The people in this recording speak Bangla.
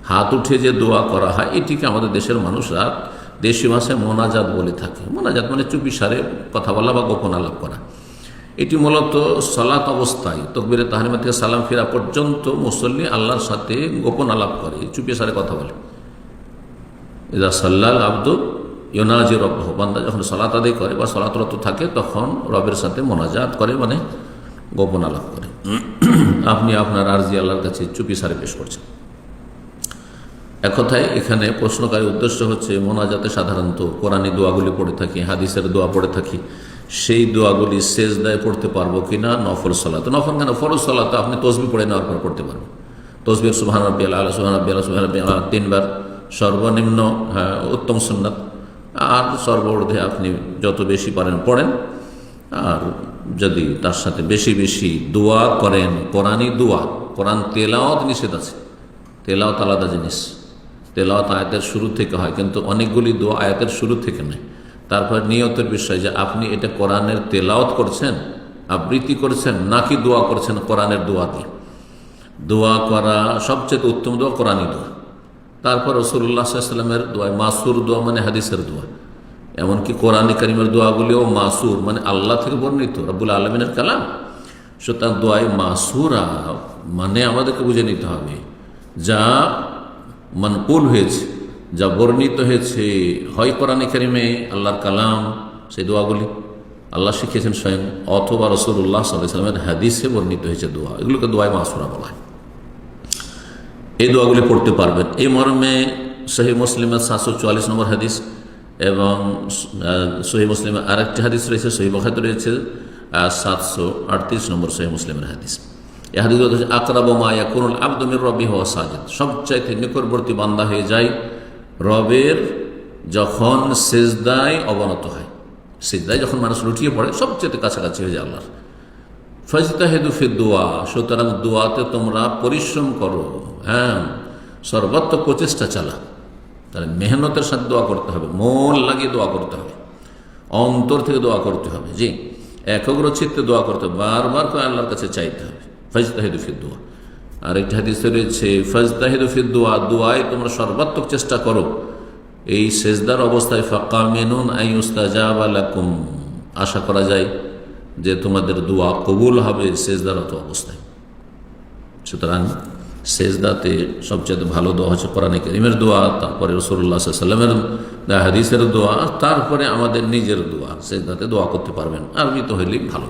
হাত উঠে যে দোয়া করা হয় এটিকে আমাদের দেশের মানুষরা দেশীয় ভাষায় মোনাজাত বলে থাকে। মোনাজাত মানে চুপিসারে কথা বলা বা গোপন আলাপ করা। এটি মূলত সালাত অবস্থায় তাকবীরে তাহরিমা থেকে সালাম ফেরা পর্যন্ত মুসল্লি আল্লাহর সাথে গোপন আলাপ করে, চুপিসারে কথা বলে। ইযা সাল্লাল আব্দু ইউনাজি রব্বাহু, বান্দা যখন সালাত আদায় করে বা সালাতরত থাকে তখন রবের সাথে মোনাজাত করে, মানে গোপন আলাপ করে। আপনি আপনার আরজি আল্লাহর কাছে চুপিসারে পেশ করছেন। এক কথায় এখানে প্রশ্নকারী উদ্দেশ্য হচ্ছে মোনাজাতে সাধারণত কোরআনী দোয়াগুলি পড়ে থাকি, হাদিসের দোয়া পড়ে থাকি, সেই দোয়াগুলি সেজদায় পড়তে পারবো কিনা নফল সালাতে। নফল কেন, ফরজ সালাতে আপনি তসবিহ পড়ে নেওয়ার পর পড়তে পারবেন। তসবিহ সুবহান রাব্বিয়াল আলা, সুবহান রাব্বিয়াল আলা, সুবহান রাব্বিয়াল আলা 3 বার সর্বনিম্ন উত্তম সুন্নাত, আর সর্বঊর্ধ্বে আপনি যত বেশি পারেন পড়েন। আর যদি তার সাথে বেশি বেশি দোয়া করেন, কোরআনী দোয়া, কোরআন তেলাওয়াত নিষেধ আছে, তেলাওয়াত আলাদা জিনিস। তেলাওয়াত আয়াতের শুরু থেকে হয়, কিন্তু অনেকগুলি দোয়া আয়াতের শুরু থেকে নয়। তারপর নিয়তের বিষয় যে আপনি এটা কোরআনের তেলাওয়াত করছেন, আবৃত্তি করছেন, নাকি দোয়া করছেন কোরআনের দোয়া দিয়ে। দোয়া করা সবচেয়ে উত্তম দোয়া কোরআনী দোয়া। তারপর রাসূলুল্লাহ সাল্লাল্লাহু আলাইহি ওয়াসাল্লামের দোয়া, মাসুর দোয়া মানে হাদিসের দোয়া। এমনকি কোরআন কারীমের দোয়াগুলিও মাসুর মানে আল্লাহ থেকে বর্ণিত, রব্বুল আলামিনের কালাম। সুতরাং দোয়ায় মাসুরা মানে আমাদেরকে বুঝে নিতে হবে যা মানকুল হয়েছে, যা বর্ণিত হয়েছে, হয় কোরআন কারীমে আল্লাহর কালাম, সেই দোয়াগুলি আল্লাহ শিখিয়েছেন স্বয়ং, অথবা রাসূলুল্লাহ সাল্লাল্লাহু আলাইহি ওয়াসাল্লামের হাদিসে বর্ণিত হয়েছে দোয়া, এগুলোকে দোয়ায় মাসুরা বলা হয়। এই দোয়াগুলি পড়তে পারবেন। এই মর্মে সহিহ মুসলিমের 744 নম্বর হাদিস এবং সহিহ মুসলিমের আরেকটি হাদিস রয়েছে, সহিহ বুখারীতে রয়েছে 738 নম্বর সহিহ মুসলিমের হাদিস। এই হাদিস হচ্ছে আকরাবু মা ইয়াকুনুল আবদু মির রাব্বিহি ওয়া সাজিদ, সবচাইতে নিকটবর্তী বান্দা হয়ে যায় রবের যখন সিজদায় অবনত হয়। সিজদায় যখন মানুষ লুটিয়ে পড়ে সবচেয়ে কাছাকাছি হয়ে যায় আল্লাহর। ফাজতাহিদু ফি দুআ, সুতরাং দোয়াতে তোমরা পরিশ্রম করো, হ্যাঁ, সর্বাত্মক প্রচেষ্টা চালা। তাহলে মেহনতের সাথে দোয়া করতে হবে, মন লাগিয়ে দোয়া করতে হবে, অন্তর থেকে দোয়া করতে হবে, জি, একাগ্র চিত্তে দোয়া করতে হবে, বারবার করে আল্লাহর কাছে চাইতে হবে। ফাজতাহিদু ফি দুআ। আর একটা হাদিসে রয়েছে ফাজতাহিদু ফি দুআ, দোয়ায় তোমরা সর্বাত্মক চেষ্টা করো এই সেজদার অবস্থায়। ফাকামিনুন আইয়ুস্তাজাবা লাকুম, আশা করা যায় যে তোমাদের দোয়া কবুল হবে সেজদারত অবস্থায়। সুতরাং সেজদাতে সবচেয়ে ভালো দোয়া হচ্ছে কোরআন কারীমের দোয়া, তারপরে রাসূলুল্লাহ সাল্লাল্লাহু আলাইহি ওয়াসাল্লামের হাদিসের দোয়া, তারপরে আমাদের নিজের দোয়া। সেজদাতে দোয়া করতে পারবেন, আরবি তো হইলেই ভালো।